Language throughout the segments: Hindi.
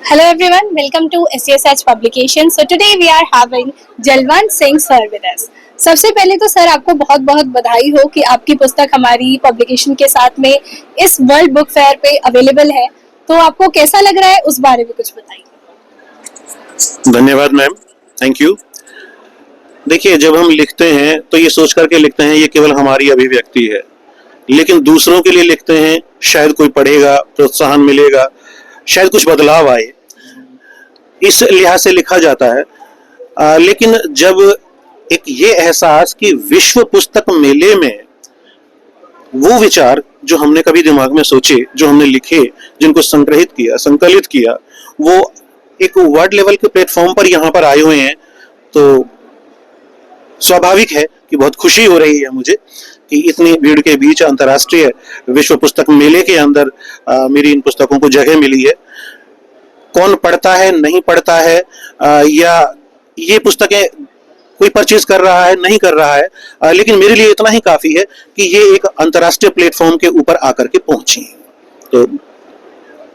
Hello everyone, welcome to SESH Publication. So today we are having Jalwant Singh sir with us. सबसे पहले तो सर आपको बहुत बहुत बधाई हो कि आपकी पुस्तक हमारी पब्लिकेशन के साथ में इस वर्ल्ड बुक फेयर पे अवेलेबल है. तो आपको कैसा लग रहा है उस बारे में कुछ बताइए. धन्यवाद मैम, थैंक यू. देखिए, जब हम लिखते हैं तो ये सोच करके लिखते हैं ये केवल हमारी अभिव्यक्ति है, लेकिन दूसरों के लिए लिखते हैं, शायद कोई पढ़ेगा, प्रोत्साहन मिलेगा, शायद कुछ बदलाव आए, इस लिहाज से लिखा जाता है. लेकिन जब एक ये एहसास कि विश्व पुस्तक मेले में वो विचार जो हमने कभी दिमाग में सोचे, जो हमने लिखे, जिनको संग्रहित किया, संकलित किया, वो एक वर्ल्ड लेवल के प्लेटफॉर्म पर यहाँ पर आए हुए हैं, तो स्वाभाविक है कि बहुत खुशी हो रही है मुझे कि इतनी भीड़ के बीच अंतर्राष्ट्रीय विश्व पुस्तक मेले के अंदर मेरी इन पुस्तकों को जगह मिली है. कौन पढ़ता है, नहीं पढ़ता है, या ये पुस्तकें कोई परचेज कर रहा है, नहीं कर रहा है, लेकिन मेरे लिए इतना ही काफी है कि ये एक अंतर्राष्ट्रीय प्लेटफॉर्म के ऊपर आकर के पहुंची है. तो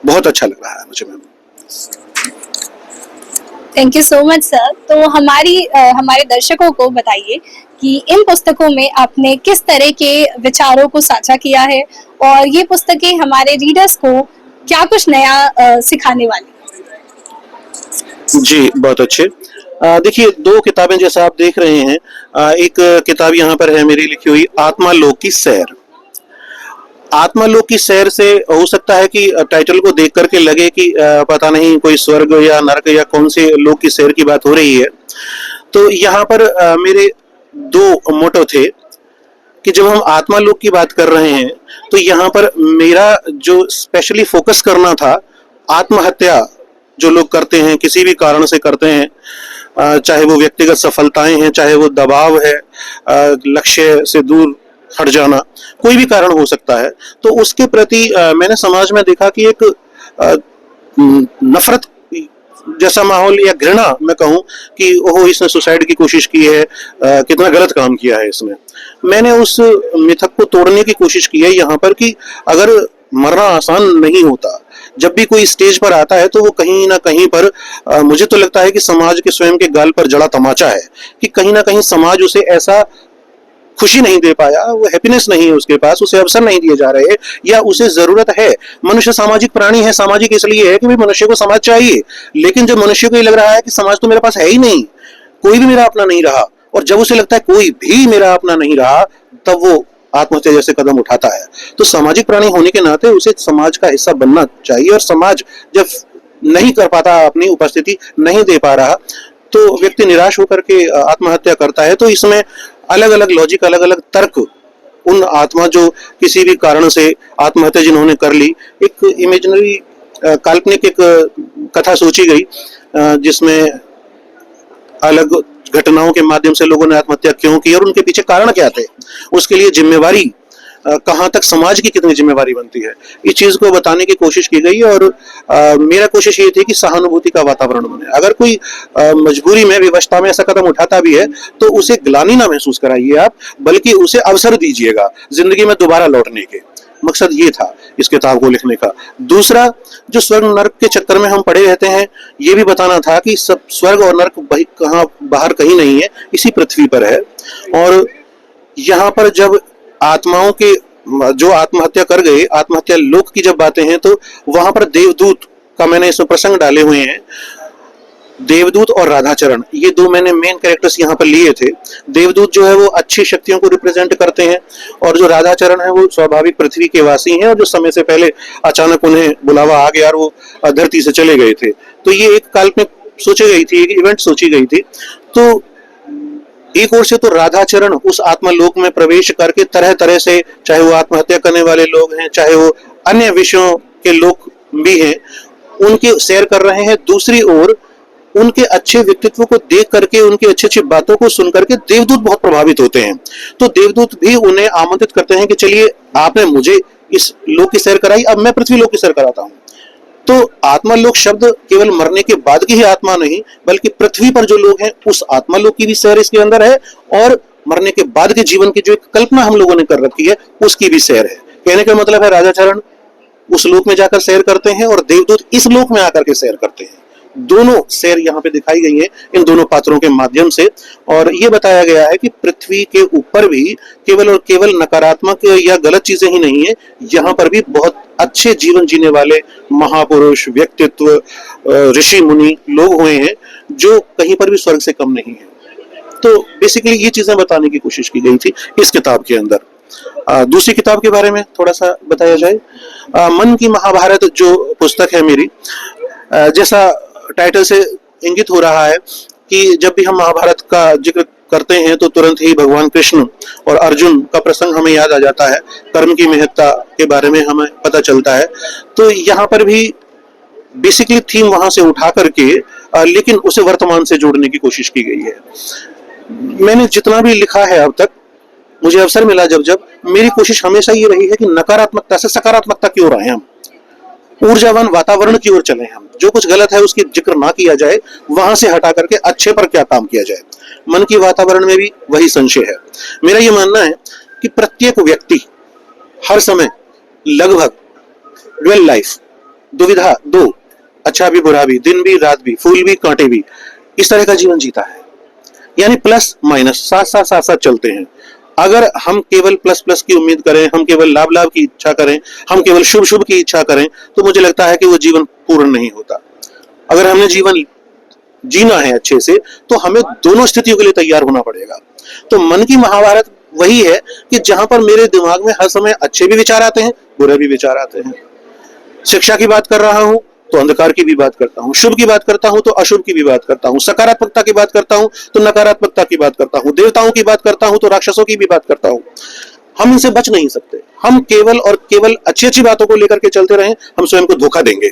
बहुत अच्छा लग रहा है मुझे ma'am. Thank you so much sir. तो हमारे दर्शकों को बताइए कि इन पुस्तकों में आपने किस तरह के विचारों को साझा किया है और ये पुस्तकें हमारे रीडर्स को क्या कुछ नया सिखाने वाली है. जी, बहुत अच्छे. देखिए, दो किताबें जैसा आप देख रहे हैं, एक किताब यहाँ पर है मेरी लिखी हुई आत्मालोक की सैर. आत्मालोक की सैर से हो सकता है कि टाइटल को देख करके लगे कि पता नहीं कोई स्वर्ग या नरक या कौन से लोक की सैर की बात हो रही है. तो यहाँ पर मेरे दो मोटो थे कि जब हम आत्मालोक की बात कर रहे हैं तो यहाँ पर मेरा जो स्पेशली फोकस करना था, आत्महत्या जो लोग करते हैं, किसी भी कारण से करते हैं, चाहे वो व्यक्तिगत सफलताएं हैं, चाहे वो दबाव है, लक्ष्य से दूर हट जाना, कोई भी कारण हो सकता है, तो उसके प्रति मैंने समाज में देखा कि एक नफरत जैसा माहौल या घृणा मैं कहूं कि ओहो इसने सुसाइड की कोशिश की है, कितना गलत काम किया है इसने. मैंने उस मिथक को तोड़ने की कोशिश की है यहाँ पर कि अगर मरना आसान नहीं होता, जब भी कोई स्टेज पर आता है तो वो कहीं ना कहीं पर मुझे तो लगता है कि समाज के स्वयं के गाल पर जड़ा तमाचा है कि कहीं ना कहीं समाज उसे ऐसा खुशी नहीं दे पाया, वो हैप्पीनेस नहीं है उसके पास, उसे अवसर नहीं दिए जा रहे, या उसे जरूरत है. मनुष्य सामाजिक प्राणी है, सामाजिक इसलिए है कि मनुष्य को समाज चाहिए, लेकिन जब मनुष्य को ये लग रहा है कि समाज तो मेरे पास है ही नहीं, कोई भी मेरा अपना नहीं रहा, और जब उसे लगता है कोई भी मेरा अपना नहीं रहा, तब वो आत्महत्या जैसे कदम उठाता है. तो सामाजिक प्राणी होने के नाते उसे समाज का हिस्सा बनना चाहिए, और समाज जब नहीं कर पाता, अपनी उपस्थिति नहीं दे पा रहा, तो व्यक्ति निराश होकर के आत्महत्या करता है. तो इसमें अलग अलग लॉजिक, अलग अलग तर्क, उन आत्मा जो किसी भी कारण से आत्महत्या जिन्होंने कर ली, एक इमेजिनरी काल्पनिक एक कथा सोची गई जिसमें अलग घटनाओं के माध्यम से लोगों ने आत्महत्या क्यों की और उनके पीछे कारण क्या थे, उसके लिए जिम्मेवारी कहाँ तक, समाज की कितनी जिम्मेवारी बनती है, इस चीज को बताने की कोशिश की गई. और मेरा कोशिश ये थी कि सहानुभूति का वातावरण बने. अगर कोई मजबूरी में, विवशता में ऐसा कदम उठाता भी है तो उसे ग्लानि ना महसूस कराइए आप, बल्कि उसे अवसर दीजिएगा जिंदगी में दोबारा लौटने के. मकसद ये था इस किताब को लिखने का. दूसरा, जो स्वर्ग नरक के चक्कर में हम पड़े रहते हैं, ये भी बताना था कि सब स्वर्ग और नरक कहाँ बाहर कहीं नहीं है, इसी पृथ्वी पर है. और यहाँ पर जब आत्माओं के जो आत्महत्या कर गए, आत्महत्या लोक की जब बातें हैं, तो वहां पर देवदूत का मैंने इसमें प्रसंग डाले हुए हैं. देवदूत और राधाचरण, ये दो मैंने मेन कैरेक्टर्स यहाँ पर लिए थे. देवदूत जो है वो अच्छी शक्तियों को रिप्रेजेंट करते हैं, और जो राधाचरण है वो स्वाभाविक पृथ्वी के वासी हैं, और जो समय से पहले अचानक उन्हें बुलावा आ गया और वो धरती से चले गए थे. तो ये एक काल्पनिक सोची गई थी, एक इवेंट सोची गई थी. तो एक ओर से तो राधाचरण उस आत्मलोक में प्रवेश करके तरह तरह से, चाहे वो आत्महत्या करने वाले लोग हैं, चाहे वो अन्य विषयों के लोग भी हैं, उनकी सैर कर रहे हैं. दूसरी ओर उनके अच्छे व्यक्तित्व को देख करके, उनकी अच्छी अच्छी बातों को सुन करके देवदूत बहुत प्रभावित होते हैं. तो देवदूत भी उन्हें आमंत्रित करते हैं कि चलिए, आपने मुझे इस लोक की सैर कराई, अब मैं पृथ्वी लोक की सैर कराता हूँ. तो आत्मालोक शब्द केवल मरने के बाद की ही आत्मा नहीं, बल्कि पृथ्वी पर जो लोग हैं उस आत्मालोक की भी सैर इसके अंदर है, और मरने के बाद के जीवन की जो एक कल्पना हम लोगों ने कर रखी है उसकी भी सैर है. कहने का मतलब है राधाचरण उस लोक में जाकर सैर करते हैं और देवदूत इस लोक में आकर के सैर करते हैं। दोनों सैर यहाँ पे दिखाई गई है इन दोनों पात्रों के माध्यम से। और ये बताया गया है कि पृथ्वी के ऊपर भी केवल और केवल नकारात्मक या गलत चीजें ही नहीं है, यहाँ पर भी बहुत अच्छे जीवन जीने वाले महापुरुष, व्यक्तित्व, ऋषि मुनि लोग हुए हैं जो कहीं पर भी स्वर्ग से कम नहीं है। तो बेसिकली ये चीजें बताने की कोशिश की गई थी इस किताब के अंदर। दूसरी किताब के बारे में थोड़ा सा बताया जाए। मन की महाभारत जो पुस्तक है मेरी, जैसा टाइटल से इंगित हो रहा है कि जब भी हम महाभारत का जिक्र करते हैं तो तुरंत ही भगवान कृष्ण और अर्जुन का प्रसंग हमें याद आ जाता है, कर्म की महत्ता के बारे में हमें पता चलता है। तो यहाँ पर भी बेसिकली थीम वहां से उठा करके लेकिन उसे वर्तमान से जोड़ने की कोशिश की गई है। मैंने जितना भी लिखा है अब तक, मुझे अवसर मिला जब मेरी कोशिश हमेशा ये रही है कि नकारात्मकता से सकारात्मकता की ओर आए हम, ऊर्जावान वातावरण की ओर चले हम। जो कुछ गलत है उसकी जिक्र ना किया जाए, वहां से हटा करके अच्छे पर क्या काम किया जाए। मन की वातावरण में भी वही संशय है। मेरा ये मानना है कि प्रत्येक व्यक्ति हर समय लगभग ड्वेल लाइफ, दुविधा दो, अच्छा भी बुरा भी, दिन भी रात भी, फूल भी कांटे भी, इस तरह का जीवन जीता है। यानी प्लस माइनस साथ साथ चलते हैं। अगर हम केवल प्लस प्लस की उम्मीद करें, हम केवल लाभ लाभ की इच्छा करें, हम केवल शुभ शुभ की इच्छा करें, तो मुझे लगता है कि वो जीवन पूर्ण नहीं होता। अगर हमने जीवन जीना है अच्छे से, तो हमें दोनों स्थितियों के लिए तैयार होना पड़ेगा। तो मन की महाभारत वही है कि जहां पर मेरे दिमाग में हर समय अच्छे भी विचार आते हैं, बुरे भी विचार आते हैं। शिक्षा की बात कर रहा हूं तो अंधकार की भी बात करता हूं, शुभ की बात करता हूं तो अशुभ की भी बात करता हूं, सकारात्मकता की बात करता हूं तो नकारात्मकता की बात करता हूं, देवताओं की बात करता हूं तो राक्षसों की भी बात करता हूं। हम इनसे बच नहीं सकते। हम केवल और केवल अच्छी अच्छी बातों को लेकर के चलते रहें, हम स्वयं को धोखा देंगे।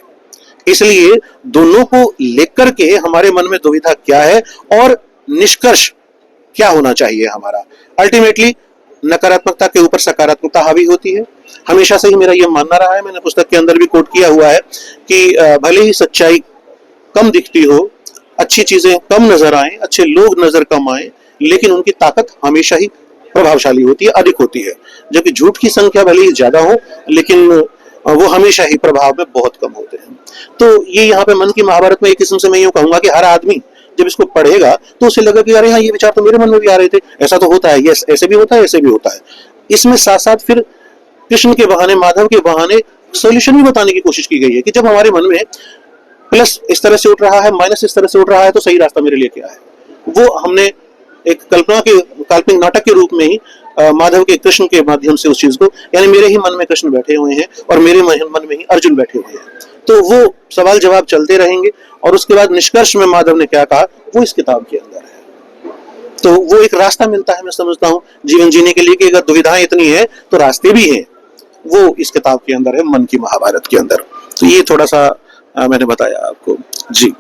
इसलिए दोनों को लेकर के हमारे मन में दुविधा क्या है और निष्कर्ष क्या होना चाहिए हमारा। अल्टीमेटली नकारात्मकता के ऊपर सकारात्मकता हावी होती है। हमेशा से ही मेरा यह मानना रहा है, मैंने पुस्तक के अंदर भी कोट किया हुआ है कि भले ही सच्चाई कम दिखती हो, अच्छी चीजें कम नजर आए, अच्छे लोग नजर कम आए, लेकिन उनकी ताकत हमेशा ही प्रभावशाली होती है, अधिक होती है। जबकि झूठ की संख्या भले ही ज्यादा हो, लेकिन वो हमेशा ही प्रभाव में बहुत कम होते हैं। तो ये यहाँ पे मन की महाभारत में एक किस्म से मैं यूं कहूंगा कि हर आदमी जब इसको पढ़ेगा तो उसे लगा कि अरे हाँ, ये विचार तो मेरे मन में भी आ रहे थे, ऐसा तो होता है, यस ऐसे भी होता है, ऐसे भी होता है। इसमें साथ साथ फिर कृष्ण के बहाने, माधव के बहाने सोल्यूशन भी बताने की कोशिश की गई है कि जब हमारे मन में प्लस इस तरह से उठ रहा है, माइनस इस तरह से उठ रहा है, तो सही रास्ता मेरे लिए क्या है। वो हमने एक कल्पना के काल्पनिक नाटक के रूप में ही माधव के कृष्ण के माध्यम से उस चीज को, यानी मेरे ही मन में कृष्ण बैठे हुए हैं और मेरे मन में ही अर्जुन बैठे हुए हैं, तो वो सवाल जवाब चलते रहेंगे। और उसके बाद निष्कर्ष में माधव ने क्या कहा वो इस किताब के अंदर है। तो वो एक रास्ता मिलता है, मैं समझता हूँ जीवन जीने के लिए कि अगर दुविधाएं इतनी है तो रास्ते भी हैं, वो इस किताब के अंदर है, मन की महाभारत के अंदर। तो ये थोड़ा सा मैंने बताया आपको जी।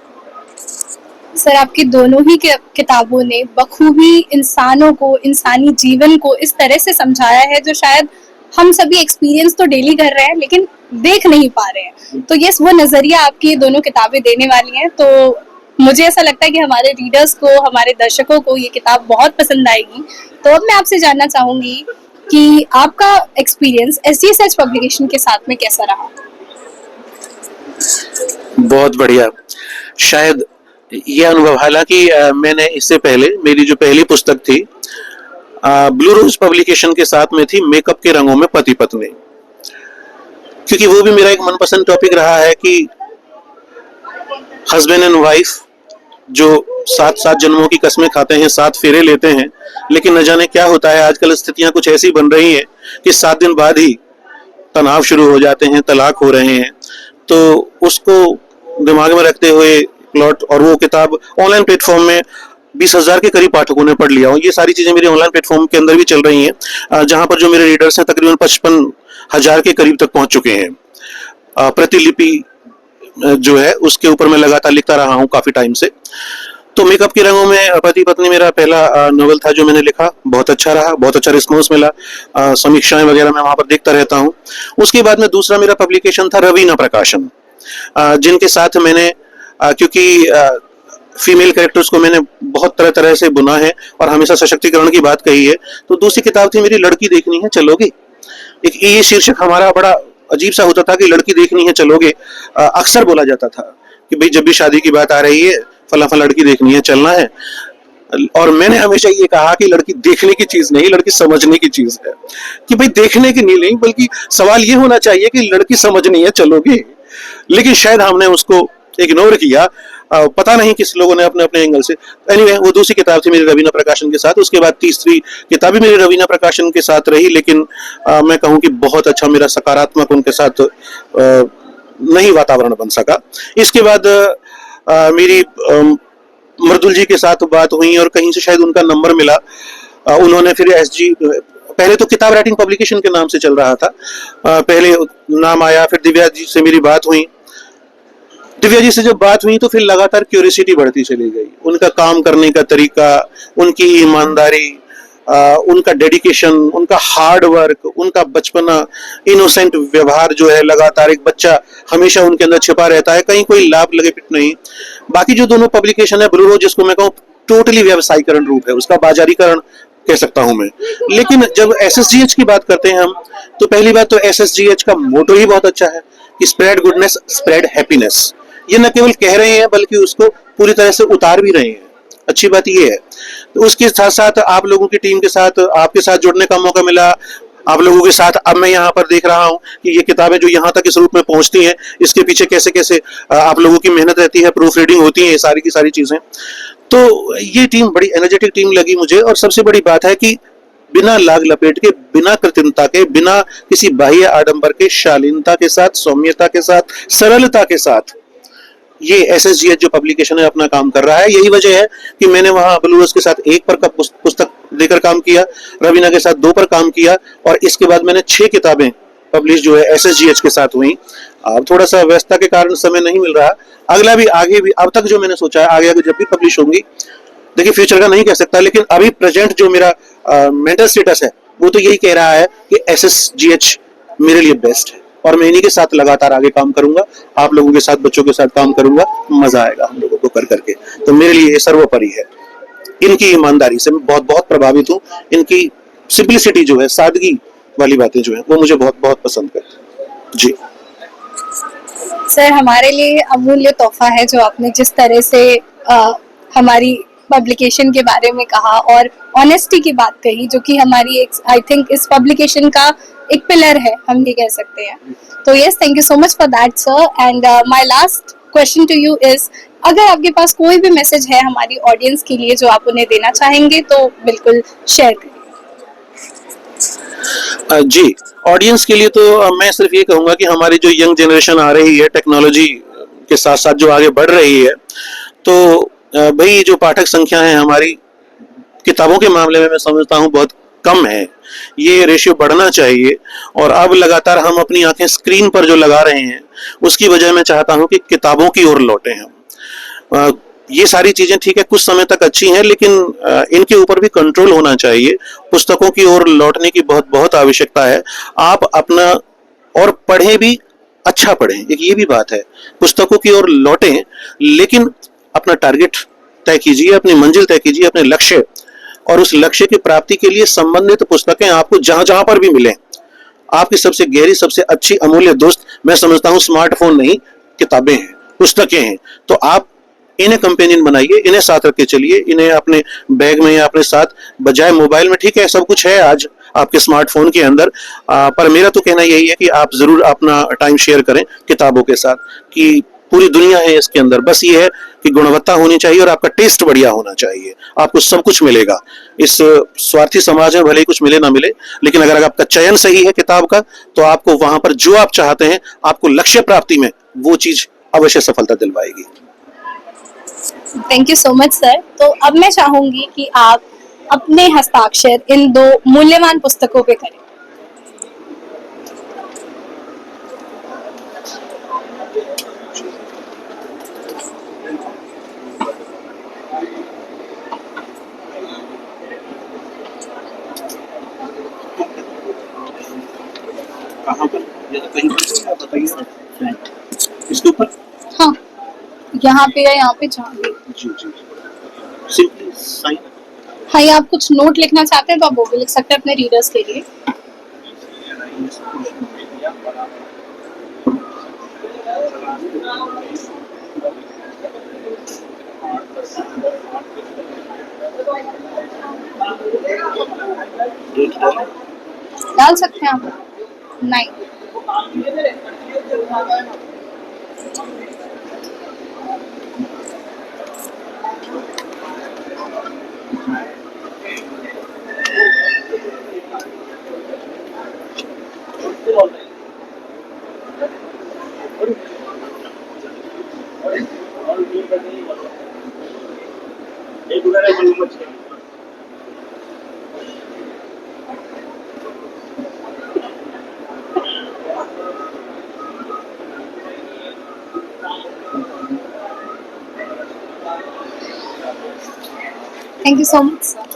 सर, आपकी दोनों ही किताबों ने बखूबी इंसानों को, इंसानी जीवन को इस तरह से समझाया है जो शायद हम सभी एक्सपीरियंस तो डेली कर रहे हैं लेकिन देख नहीं पा रहे हैं। तो यस, वो नजरिया आपकी दोनों किताबें देने वाली हैं। तो मुझे ऐसा लगता है कि हमारे रीडर्स को, हमारे दर्शकों को ये किताब बहुत पसंद आएगी। तो अब मैं आपसे जानना चाहूंगी कि आपका एक्सपीरियंस SGSH पब्लिकेशन के साथ में कैसा रहा? बहुत बढ़िया। शायद ये अनुभव, हालांकि मैंने इससे पहले मेरी जो पहली पुस्तक थी ब्लू रोज पब्लिकेशन के साथ में थी, मेकअप के रंगों में पति पत्नी, क्योंकि वो भी मेरा एक मनपसंद टॉपिक रहा है कि हस्बैंड एंड वाइफ जो 7 जन्मों की कस्में खाते हैं, 7 फेरे लेते हैं, लेकिन न जाने क्या होता है आजकल स्थितियां कुछ ऐसी बन रही हैं कि 7 दिन बाद ही तनाव शुरू हो जाते हैं, तलाक हो रहे हैं। तो उसको दिमाग में रखते हुए प्लॉट, और वो किताब ऑनलाइन प्लेटफॉर्म में 20,000 के करीब पाठकों ने पढ़ लिया। ये सारी चीजें मेरे ऑनलाइन प्लेटफॉर्म के अंदर भी चल रही हैं, जहां पर जो मेरे रीडर्स हैं तकरीबन 55,000 के करीब तक पहुंच चुके हैं। प्रतिलिपि जो है उसके ऊपर मैं लगातार लिखता रहा हूं काफी टाइम से। तो मेकअप के रंगों में पति पत्नी मेरा पहला नोवेल था जो मैंने लिखा, बहुत अच्छा रहा, बहुत अच्छा रिस्पॉन्स मिला, समीक्षाएं वगैरह मैं वहां पर देखता रहता हूं। उसके बाद में दूसरा मेरा पब्लिकेशन था रवीना प्रकाशन, जिनके साथ मैंने क्योंकि फीमेल कैरेक्टर्स को मैंने बहुत तरह तरह से बुना है और हमेशा सशक्तिकरण की बात कही है, तो दूसरी किताब थी मेरी लड़की देखनी है चलोगी। एक ये शीर्षक हमारा बड़ा अजीब सा होता था कि लड़की देखनी है चलोगे, अक्सर बोला जाता था कि भाई जब भी शादी की बात आ रही है फला फला लड़की देखनी है चलना है। और मैंने हमेशा ये कहा कि लड़की देखने की चीज नहीं, लड़की समझने की चीज है। कि भाई देखने की नहीं, बल्कि सवाल ये होना चाहिए कि लड़की समझनी है चलोगे। लेकिन शायद हमने उसको इग्नोर किया, पता नहीं किस लोगों ने अपने अपने एंगल से। एनीवे वो दूसरी किताब थी मेरी रवीना प्रकाशन के साथ। उसके बाद तीसरी किताब भी मेरी रवीना प्रकाशन के साथ रही, लेकिन मैं कहूँ कि बहुत अच्छा मेरा सकारात्मक उनके साथ नहीं वातावरण बन सका। इसके बाद मेरी मृदुल जी के साथ बात हुई और कहीं से शायद उनका नंबर मिला। उन्होंने फिर एसजी, पहले तो किताब राइटिंग पब्लिकेशन के नाम से चल रहा था, पहले नाम आया, फिर दिव्या जी से मेरी बात हुई। दिव्या जी से जब बात हुई तो फिर लगातार क्यूरियोसिटी बढ़ती चली गई, उनका काम करने का तरीका, उनकी ईमानदारी, उनका डेडिकेशन, उनका हार्ड वर्क, उनका बचपना, इनोसेंट व्यवहार जो है, लगातार एक बच्चा हमेशा उनके अंदर छिपा रहता है, कहीं कोई लाभ लगे पिट नहीं। बाकी जो दोनों पब्लिकेशन है, ब्लू रोज जिसको मैं कहूँ टोटली व्यवसायीकरण रूप है, उसका बाजारीकरण कह सकता हूं मैं। लेकिन जब एसएसजीएच की बात करते हैं हम, तो पहली बात तो एसएसजीएच का मोटो ही बहुत अच्छा है कि स्प्रेड गुडनेस स्प्रेड हैप्पीनेस। ये न केवल कह रहे हैं बल्कि उसको पूरी तरह से उतार भी रहे हैं। अच्छी बात ये है। तो उसके साथ साथ आप लोगों की टीम के साथ, आपके साथ जुड़ने का मौका मिला, आप लोगों के साथ अब मैं यहाँ पर देख रहा हूँ कि ये किताबें जो यहाँ तक इस रूप में पहुंचती हैं, इसके पीछे कैसे कैसे आप लोगों की मेहनत रहती है, प्रूफ रीडिंग होती है, ये सारी की सारी चीजें। तो ये टीम बड़ी एनर्जेटिक टीम लगी मुझे। और सबसे बड़ी बात है कि बिना लाग लपेट के, बिना कृत्रिमता के, बिना किसी बाह्य आडंबर के, शालीनता के साथ, सौम्यता के साथ, सरलता के साथ ये एसएसजीएच जो पब्लिकेशन है अपना काम कर रहा है। यही वजह है कि मैंने वहां ब्लूवर्स के साथ 1 पर पुस्तक देकर काम किया, रवीना के साथ 2 पर काम किया, और इसके बाद मैंने 6 किताबें पब्लिश जो है एसएसजीएच के साथ हुई। अब थोड़ा सा व्यस्तता के कारण समय नहीं मिल रहा। अगला भी, आगे भी, अब तक जो मैंने सोचा है आगे आगे जब भी पब्लिश होंगी, देखिए फ्यूचर का नहीं कह सकता, लेकिन अभी प्रेजेंट जो मेरा मेंटल स्टेटस है वो तो यही कह रहा है कि एसएसजीएच मेरे लिए बेस्ट है, और मैं इन्हीं के साथ लगातार आगे काम करूंगा, आप लोगों के साथ, बच्चों के साथ काम करूंगा, मजा आएगा हम लोगों को कर करके। तो मेरे लिए ये सर्वोपरि है। इनकी ईमानदारी से मैं बहुत बहुत प्रभावित हूँ। इनकी सिंपलिसिटी जो है, सादगी वाली बातें जो है, वो मुझे बहुत बहुत पसंद है जी। सर, हमारे लिए अमूल्य तोहफा है जो आपने जिस तरह से हमारी पब्लिकेशन के बारे में कहा और ऑनेस्टी की बात कही, जो कि हमारी एक, आई थिंक, इस पब्लिकेशन का एक पिलर है, हम ये कह सकते हैं। तो yes, thank you so much for that sir. And my last question to you is, अगर आपके पास कोई भी मैसेज है हमारी ऑडियंस के लिए जो आप उन्हें देना चाहेंगे तो बिल्कुल शेयर करिए। जी, ऑडियंस के लिए तो मैं सिर्फ ये कहूंगा कि हमारी जो यंग जनरेशन आ रही है, टेक्नोलॉजी के साथ साथ जो आगे बढ़ रही है, तो भाई जो पाठक संख्या है हमारी किताबों के मामले में मैं समझता हूँ बहुत कम है। ये रेशियो बढ़ना चाहिए। और अब लगातार हम अपनी आंखें स्क्रीन पर जो लगा रहे हैं, उसकी वजह मैं चाहता हूँ कि किताबों की ओर लौटें हम। ये सारी चीजें ठीक है, कुछ समय तक अच्छी हैं, लेकिन इनके ऊपर भी कंट्रोल होना चाहिए। पुस्तकों की ओर लौटने की बहुत बहुत आवश्यकता है। आप अपना और पढ़ें भी, अच्छा पढ़ें, एक ये भी बात है। पुस्तकों की ओर लौटें, लेकिन अपना टारगेट तय कीजिए, अपनी मंजिल तय कीजिए, अपने लक्ष्य, और उस लक्ष्य की प्राप्ति के लिए संबंधित पुस्तकें आपको जहां जहां पर भी मिलें। आपकी सबसे गहरी, सबसे अच्छी, अमूल्य दोस्त मैं समझता हूं स्मार्टफोन नहीं, किताबें हैं, पुस्तकें हैं। तो आप इन्हें कंपेनियन बनाइए, इन्हें साथ रख के चलिए, इन्हें अपने बैग में या अपने साथ, बजाय मोबाइल में। ठीक है, सब कुछ है आज आपके स्मार्टफोन के अंदर, पर मेरा तो कहना यही है कि आप जरूर अपना टाइम शेयर करें किताबों के साथ, कि पूरी दुनिया है इसके अंदर। बस ये है कि गुणवत्ता होनी चाहिए और आपका टेस्ट बढ़िया होना चाहिए, आपको सब कुछ मिलेगा। इस स्वार्थी समाज में भले ही कुछ मिले ना मिले, लेकिन अगर आपका चयन सही है किताब का, तो आपको वहां पर जो आप चाहते हैं, आपको लक्ष्य प्राप्ति में वो चीज अवश्य सफलता दिलवाएगी। Thank you so much sir. तो अब मैं चाहूंगी कि आप अपने हस्ताक्षर इन 2 मूल्यवान पुस्तकों पे करें। कहाँ पर? कहीं पर बताइए। इसके ऊपर? हाँ, यहाँ पे या यहाँ पे चाहिए। जी जी, सिंपली साइन। हाँ, या आप कुछ नोट लिखना चाहते हैं तो आप वो भी लिख सकते हैं अपने रीडर्स के लिए। डाल सकते हैं आप? नहीं। Thank you so much, sir.